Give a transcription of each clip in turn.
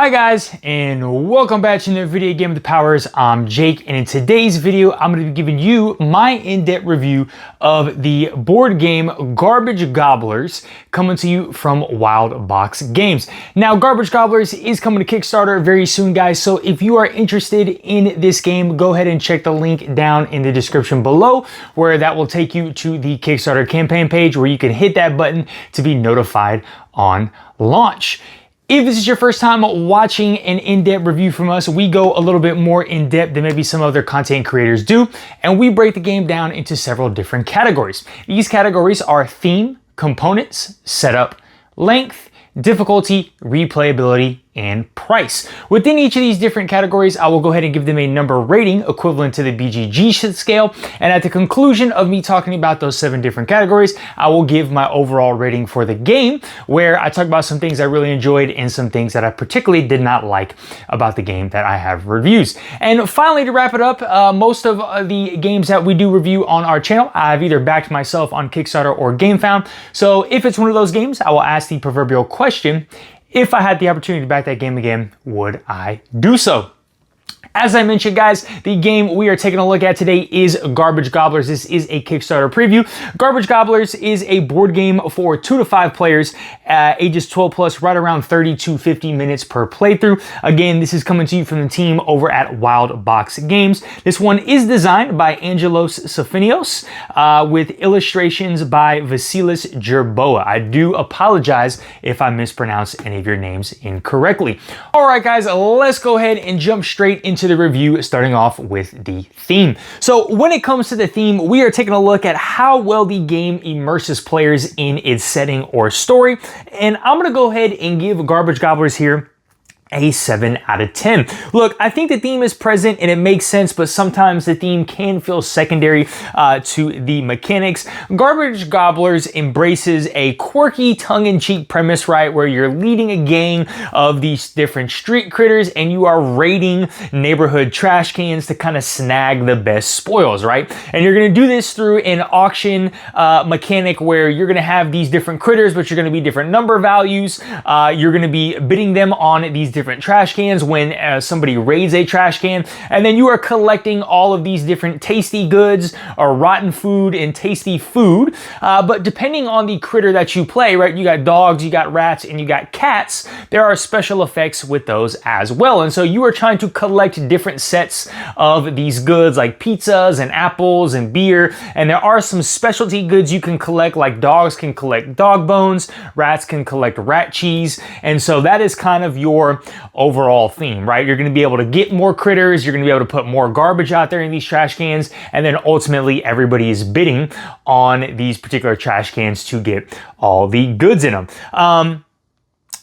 Hi guys, and welcome back to another video game of the powers. I'm Jake, and in today's video, I'm going to be giving you my in-depth review of the board game Garbage Gobblers, coming to you from WildBox Games. Now, Garbage Gobblers is coming to Kickstarter very soon, guys, so if you are interested in this game, go ahead and check the link down in the description below, where that will take you to the Kickstarter campaign page, where you can hit that button to be notified on launch. If this is your first time watching an in-depth review from us, we go a little bit more in-depth than maybe some other content creators do, and we break the game down into several different categories. These categories are theme, components, setup, length, difficulty, replayability, and price. Within each of these different categories, I will go ahead and give them a number rating equivalent to the BGG scale. And at the conclusion of me talking about those 7 different categories, I will give my overall rating for the game, where I talk about some things I really enjoyed and some things that I particularly did not like about the game that I have reviews. And finally, to wrap it up, most of the games that we do review on our channel, I've either backed myself on Kickstarter or GameFound. So if it's one of those games, I will ask the proverbial question: if I had the opportunity to back that game again, would I do so? As I mentioned, guys, the game we are taking a look at today is Garbage Gobblers. This is a Kickstarter preview. Garbage Gobblers is a board game for 2 to 5 players, ages 12 plus, right around 30 to 50 minutes per playthrough. Again, this is coming to you from the team over at WildBox Games. This one is designed by Angelos, Sifonios, with illustrations by asilis Jerboa. I do apologize if I mispronounce any of your names incorrectly. All right, guys, let's go ahead and jump straight into the review, starting off with the theme. So when it comes to the theme, we are taking a look at how well the game immerses players in its setting or story. And I'm going to go ahead and give Garbage Gobblers here a 7 out of 10. Look, I think the theme is present and it makes sense, but sometimes the theme can feel secondary to the mechanics. Garbage Gobblers embraces a quirky, tongue-in-cheek premise, right, where you're leading a gang of these different street critters and you are raiding neighborhood trash cans to kind of snag the best spoils, right? And you're going to do this through an auction mechanic where you're going to have these different critters, but you're going to be different number values. You're going to be bidding them on these different trash cans when somebody raids a trash can, and then you are collecting all of these different tasty goods or rotten food and tasty food, but depending on the critter that you play, right, you got dogs, you got rats, and you got cats, there are special effects with those as well. And so you are trying to collect different sets of these goods like pizzas and apples and beer, and there are some specialty goods you can collect, like dogs can collect dog bones, rats can collect rat cheese, and so that is kind of your overall theme, right? You're going to be able to get more critters, you're going to be able to put more garbage out there in these trash cans, and then ultimately everybody is bidding on these particular trash cans to get all the goods in them.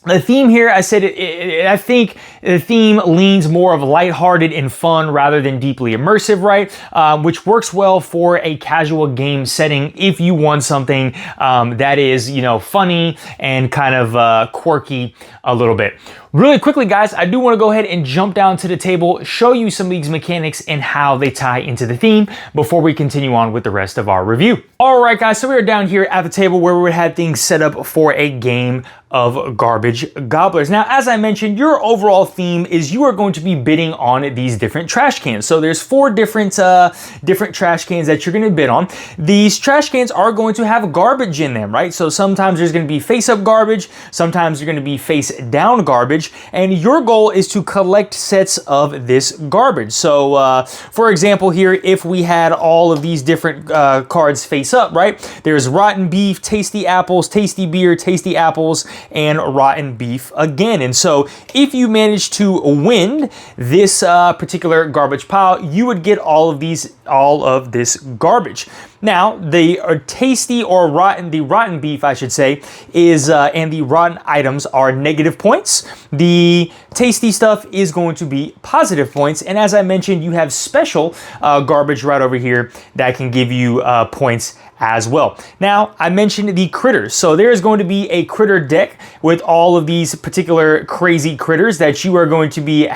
The theme here, I said, I think the theme leans more of lighthearted and fun rather than deeply immersive, right? Which works well for a casual game setting if you want something that is, you know, funny and kind of quirky a little bit. Really quickly, guys, I do want to go ahead and jump down to the table, show you some of these mechanics and how they tie into the theme before we continue on with the rest of our review. All right, guys, so we are down here at the table where we had things set up for a game of Garbage Gobblers. Now, as I mentioned, your overall theme is you are going to be bidding on these different trash cans. So there's 4 different trash cans that you're going to bid on. These trash cans are going to have garbage in them, right? So sometimes there's going to be face-up garbage, sometimes you're going to be face-down garbage, and your goal is to collect sets of this garbage. So, for example, here, if we had all of these different cards face up, right? There's rotten beef, tasty apples, tasty beer, tasty apples, and rotten beef again. And so if you manage to win this particular garbage pile, you would get all of this garbage. Now, the tasty or rotten, the rotten beef, I should say, is, and the rotten items are negative points. The tasty stuff is going to be positive points. And as I mentioned, you have special garbage right over here that can give you points as well. Now, I mentioned the critters. So there's going to be a critter deck with all of these particular crazy critters that you are going to be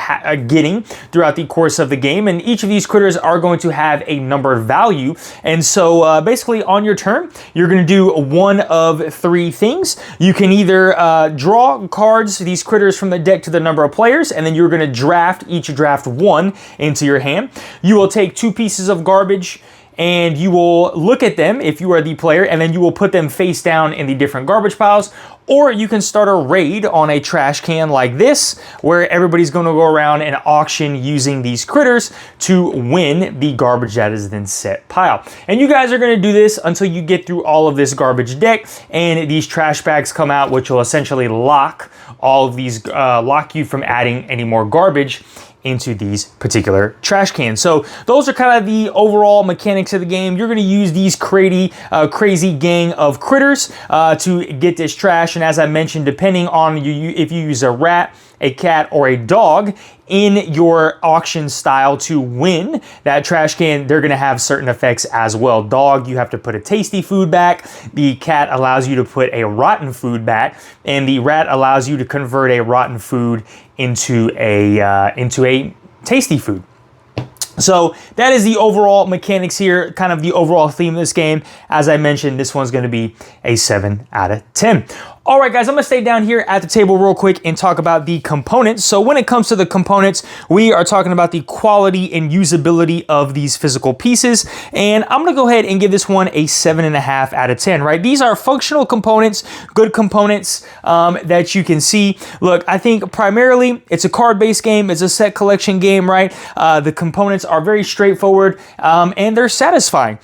getting throughout the course of the game. And each of these critters are going to have a number value. And so basically on your turn, you're going to do one of three things. You can either draw cards, these critters from the deck to the number of players, and then you're going to draft each draft one into your hand. You will take 2 pieces of garbage and you will look at them if you are the player, and then you will put them face down in the different garbage piles. Or you can start a raid on a trash can like this, where everybody's going to go around and auction using these critters to win the garbage that is then set pile. And you guys are going to do this until you get through all of this garbage deck, and these trash bags come out, which will essentially lock all of these, lock you from adding any more garbage into these particular trash cans. So those are kind of the overall mechanics of the game. You're going to use these crazy gang of critters to get this trash. And as I mentioned, depending on if you use a rat, a cat, or a dog in your auction style to win that trash can, they're going to have certain effects as well. Dog, you have to put a tasty food back. The cat allows you to put a rotten food back, and the rat allows you to convert a rotten food into a tasty food. So that is the overall mechanics here, kind of the overall theme of this game. As I mentioned, this one's going to be a 7 out of 10. All right, guys, I'm gonna stay down here at the table real quick and talk about the components. So when it comes to the components, we are talking about the quality and usability of these physical pieces. And I'm gonna go ahead and give this one a 7.5 out of 10, right? These are functional components, good components that you can see. Look, I think primarily it's a card-based game. It's a set collection game, right? The components are very straightforward and they're satisfying.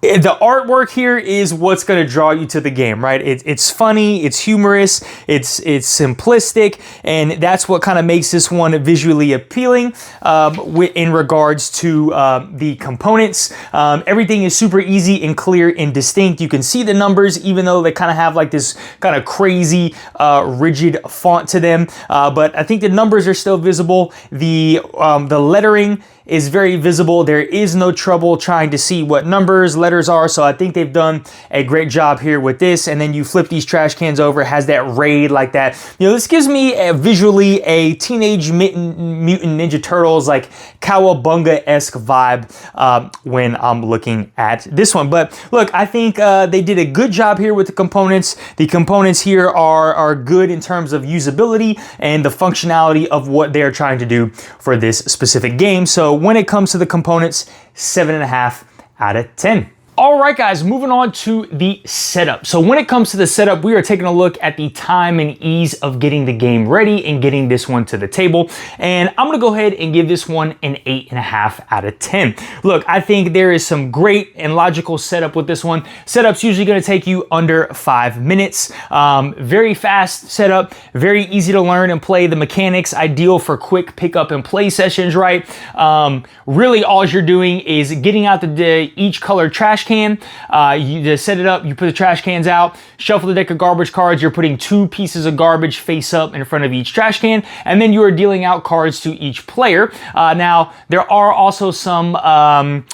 The artwork here is what's going to draw you to the game, right? It's funny, it's humorous, it's simplistic, and that's what kind of makes this one visually appealing in regards to the components. Everything is super easy and clear and distinct. You can see the numbers, even though they kind of have like this kind of crazy rigid font to them, but I think the numbers are still visible. The lettering is very visible. There is no trouble trying to see what numbers, letters are. So I think they've done a great job here with this. And then you flip these trash cans over, it has that raid like that. You know, this gives me visually a Teenage Mutant Ninja Turtles, like Cowabunga-esque vibe when I'm looking at this one. But look, I think they did a good job here with the components. The components here are good in terms of usability and the functionality of what they're trying to do for this specific game. So when it comes to the components, 7.5 out of 10. All right, guys, moving on to the setup. So when it comes to the setup, we are taking a look at the time and ease of getting the game ready and getting this one to the table. And I'm gonna go ahead and give this one an 8.5 out of 10. Look, I think there is some great and logical setup with this one. Setup's usually gonna take you under 5 minutes. Very fast setup, very easy to learn and play the mechanics, ideal for quick pick up and play sessions, right? Really all you're doing is getting out each color trash can. You just set it up, you put the trash cans out, shuffle the deck of garbage cards, you're putting 2 pieces of garbage face up in front of each trash can, and then you are dealing out cards to each player. Now, there are also some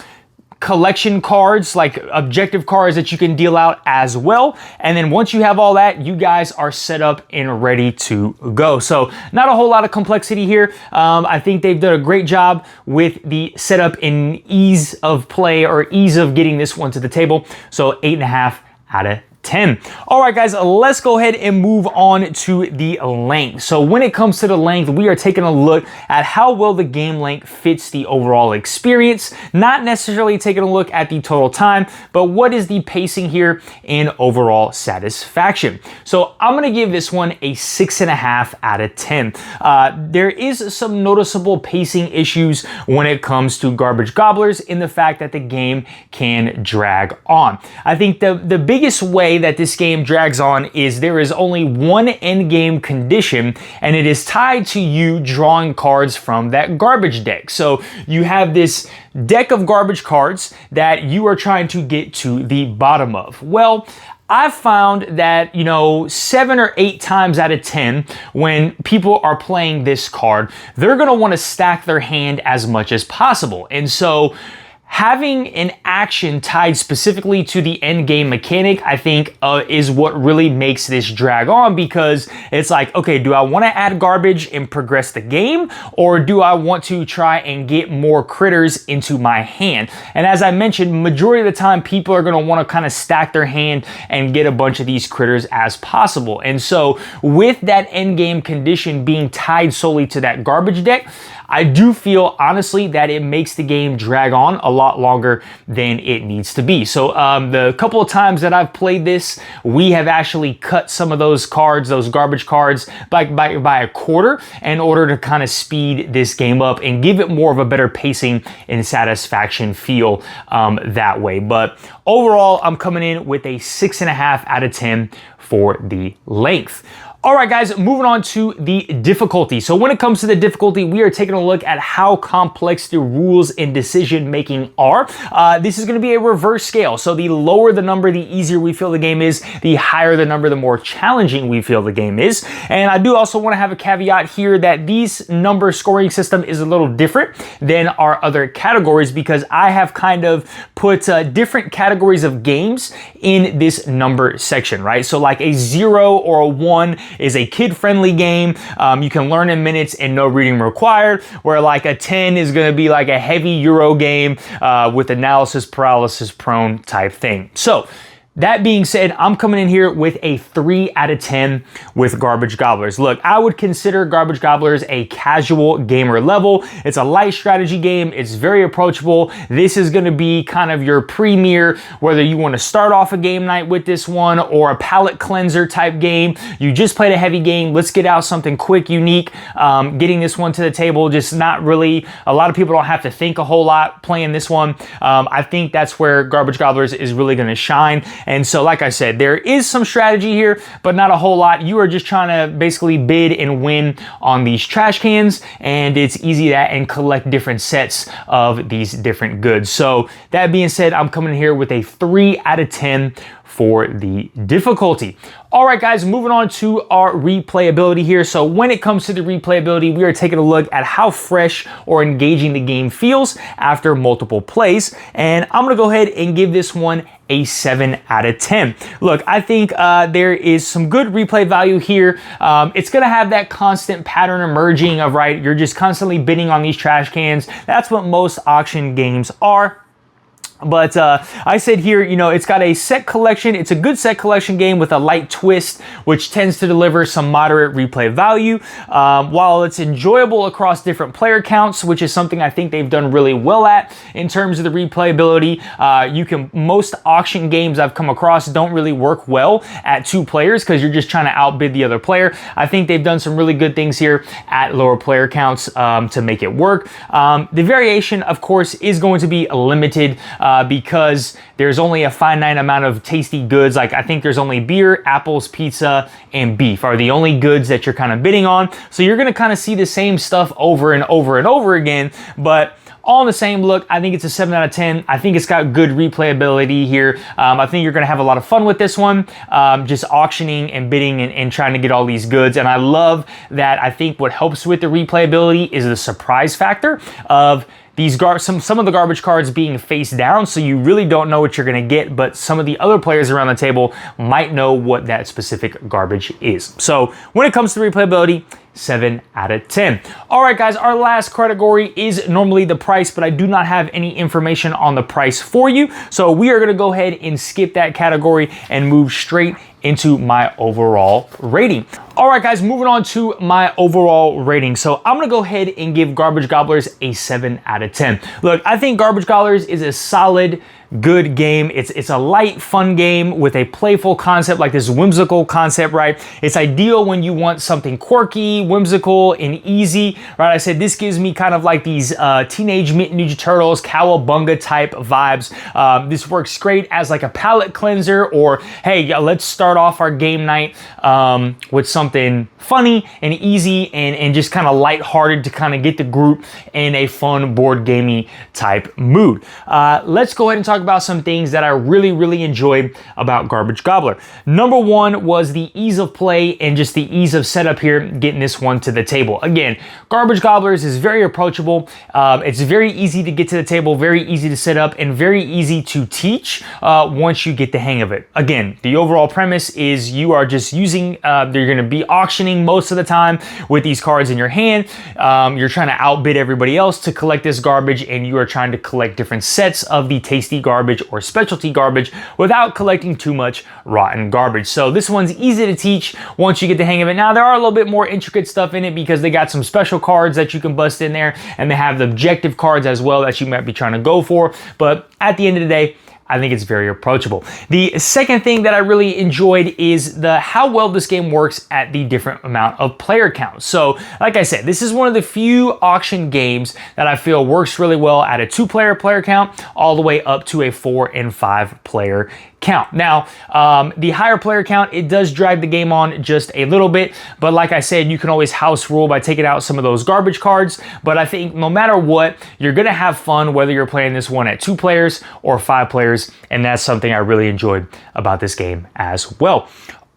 collection cards, like objective cards that you can deal out as well. And then once you have all that, you guys are set up and ready to go. So not a whole lot of complexity here. I think they've done a great job with the setup and ease of play or ease of getting this one to the table. So 8.5 out of 10. All right, guys, let's go ahead and move on to the length. So when it comes to the length, we are taking a look at how well the game length fits the overall experience, not necessarily taking a look at the total time, but what is the pacing here and overall satisfaction. So I'm gonna give this one a 6.5 out of 10. There is some noticeable pacing issues when it comes to Garbage Gobblers in the fact that the game can drag on. I think the biggest way that this game drags on is there is only one end game condition, and it is tied to you drawing cards from that garbage deck. So you have this deck of garbage cards that you are trying to get to the bottom of. Well, I've found that, 7 or 8 times out of 10, when people are playing this card, they're going to want to stack their hand as much as possible. And so having an action tied specifically to the end game mechanic, I think is what really makes this drag on, because it's like, okay, do I want to add garbage and progress the game, or do I want to try and get more critters into my hand? And as I mentioned, majority of the time people are going to want to kind of stack their hand and get a bunch of these critters as possible. And so with that end game condition being tied solely to that garbage deck, I do feel honestly that it makes the game drag on a lot longer than it needs to be. So the couple of times that I've played this, we have actually cut some of those cards, those garbage cards, by a quarter in order to kind of speed this game up and give it more of a better pacing and satisfaction feel that way. But overall, I'm coming in with a 6.5 out of 10 for the length. All right, guys, moving on to the difficulty. So when it comes to the difficulty, we are taking a look at how complex the rules and decision making are. This is going to be a reverse scale. So the lower the number, the easier we feel the game is. The higher the number, the more challenging we feel the game is. And I do also want to have a caveat here that these number scoring system is a little different than our other categories, because I have kind of put different categories of games in this number section, right? So like a 0 or a 1 is a kid-friendly game. You can learn in minutes and no reading required, where like a 10 is going to be like a heavy Euro game with analysis paralysis prone type thing. So that being said, I'm coming in here with a 3 out of 10 with Garbage Gobblers. Look, I would consider Garbage Gobblers a casual gamer level. It's a light strategy game. It's very approachable. This is going to be kind of your premier, whether you want to start off a game night with this one or a palate cleanser type game. You just played a heavy game. Let's get out something quick, unique. Getting this one to the table, just not really, a lot of people don't have to think a whole lot playing this one. I think that's where Garbage Gobblers is really going to shine. And so, like I said, there is some strategy here, but not a whole lot. You are just trying to basically bid and win on these trash cans, and it's easy that and collect different sets of these different goods. So that being said, I'm coming here with a 3 out of 10 for the difficulty. All right, guys, moving on to our replayability here. So when it comes to the replayability, we are taking a look at how fresh or engaging the game feels after multiple plays. And I'm gonna go ahead and give this one a 7 out of 10. Look, I think there is some good replay value here. It's gonna have that constant pattern emerging of, right, you're just constantly bidding on these trash cans. That's what most auction games are. But I said here, you know, it's got a set collection. It's a good set collection game with a light twist, which tends to deliver some moderate replay value. While it's enjoyable across different player counts, which is something I think they've done really well at in terms of the replayability. Most auction games I've come across don't really work well at 2 players because you're just trying to outbid the other player. I think they've done some really good things here at lower player counts to make it work. The variation, of course, is going to be limited because there's only a finite amount of tasty goods. Like, I think there's only beer, apples, pizza, and beef are the only goods that you're kind of bidding on. So you're going to kind of see the same stuff over and over and over again, but all in the same look. I think it's a 7 out of 10. I think it's got good replayability here. I think you're gonna have a lot of fun with this one, just auctioning and bidding and trying to get all these goods. And I love that. I think what helps with the replayability is the surprise factor of these some of the garbage cards being face down, so you really don't know what you're gonna get, but some of the other players around the table might know what that specific garbage is. So when it comes to replayability, 7 out of 10. All right, guys, our last category is normally the price, but I do not have any information on the price for you. So we are gonna go ahead and skip that category and move straight into my overall rating. All right, guys, moving on to my overall rating. So I'm gonna go ahead and give Garbage Gobblers a 7 out of 10. Look, I think Garbage Gobblers is a solid, good game. It's a light, fun game with a playful concept, like this whimsical concept, right? It's ideal when you want something quirky, whimsical, and easy, right? I said this gives me kind of like these Teenage Mutant Ninja Turtles, Cowabunga type vibes. This works great as like a palate cleanser, or hey, let's start start off our game night with something funny and easy and just kind of lighthearted to kind of get the group in a fun board gamey type mood. Let's go ahead and talk about some things that I really enjoyed about Garbage Gobbler. Number one was the ease of play and just the ease of setup here, getting this one to the table. Again, Garbage Gobblers is very approachable. It's very easy to get to the table, very easy to set up, and very easy to teach once you get the hang of it. Again, the overall premise is you are just using, you're going to be auctioning most of the time with these cards in your hand. You're trying to outbid everybody else to collect this garbage, and you are trying to collect different sets of the tasty garbage or specialty garbage without collecting too much rotten garbage. So this one's easy to teach once you get the hang of it. Now, there are a little bit more intricate stuff in it because they got some special cards that you can bust in there, and they have the objective cards as well that you might be trying to go for. But at the end of the day, I think it's very approachable. The second thing that I really enjoyed is how well this game works at the different amount of player count. So, like I said, this is one of the few auction games that I feel works really well at a 2-player player count all the way up to a 4 and 5 player count. Now, the higher player count, it does drag the game on just a little bit, but like I said, you can always house rule by taking out some of those garbage cards. But I think no matter what, you're gonna have fun whether you're playing this one at 2 players or 5 players, and that's something I really enjoyed about this game as well.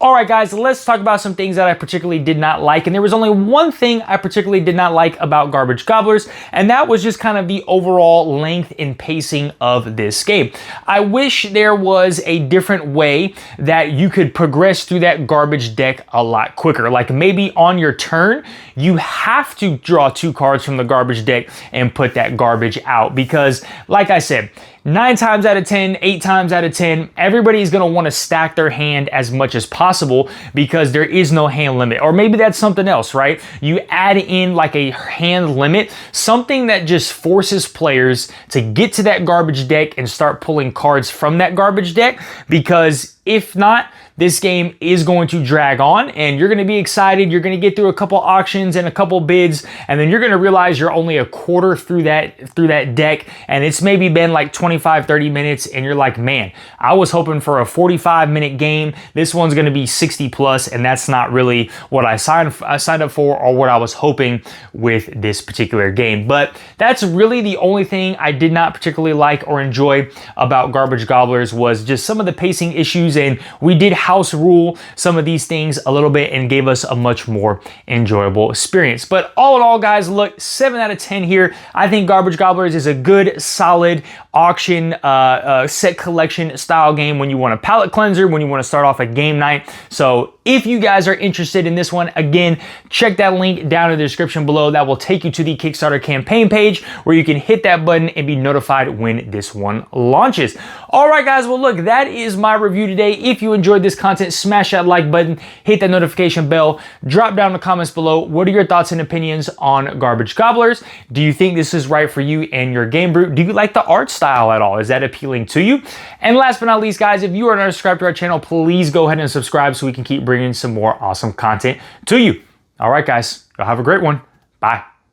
All right, guys, let's talk about some things that I particularly did not like. And there was only one thing I particularly did not like about Garbage Gobblers, and that was just kind of the overall length and pacing of this game. I wish there was a different way that you could progress through that garbage deck a lot quicker. Like maybe on your turn, you have to draw 2 cards from the garbage deck and put that garbage out because, like I said, 9 times out of 10, 8 times out of 10, everybody's going to want to stack their hand as much as possible because there is no hand limit. Or maybe that's something else, right? You add in like a hand limit, something that just forces players to get to that garbage deck and start pulling cards from that garbage deck, because if not, this game is going to drag on and you're going to be excited. You're going to get through a couple auctions and a couple bids, and then you're going to realize you're only a quarter through that deck, and it's maybe been like 25-30 minutes, and you're like, man, I was hoping for a 45-minute game. This one's going to be 60 plus, and that's not really what I signed up for or what I was hoping with this particular game. But that's really the only thing I did not particularly like or enjoy about Garbage Gobblers was just some of the pacing issues, and we did house rule some of these things a little bit and gave us a much more enjoyable experience. But all in all, guys, look, 7 out of 10 here. I think Garbage Gobblers is a good, solid auction set collection style game when you want a palate cleanser, when you want to start off a game night. So if you guys are interested in this one, again, check that link down in the description below. That will take you to the Kickstarter campaign page where you can hit that button and be notified when this one launches. All right, guys, well, look, that is my review today. If you enjoyed this content, smash that like button, hit that notification bell, drop down in the comments below. What are your thoughts and opinions on Garbage Gobblers? Do you think this is right for you and your game brew? Do you like the art style at all? Is that appealing to you? And last but not least, guys, if you are not subscribed to our channel, please go ahead and subscribe so we can keep bringing some more awesome content to you. All right, guys, y'all have a great one. Bye.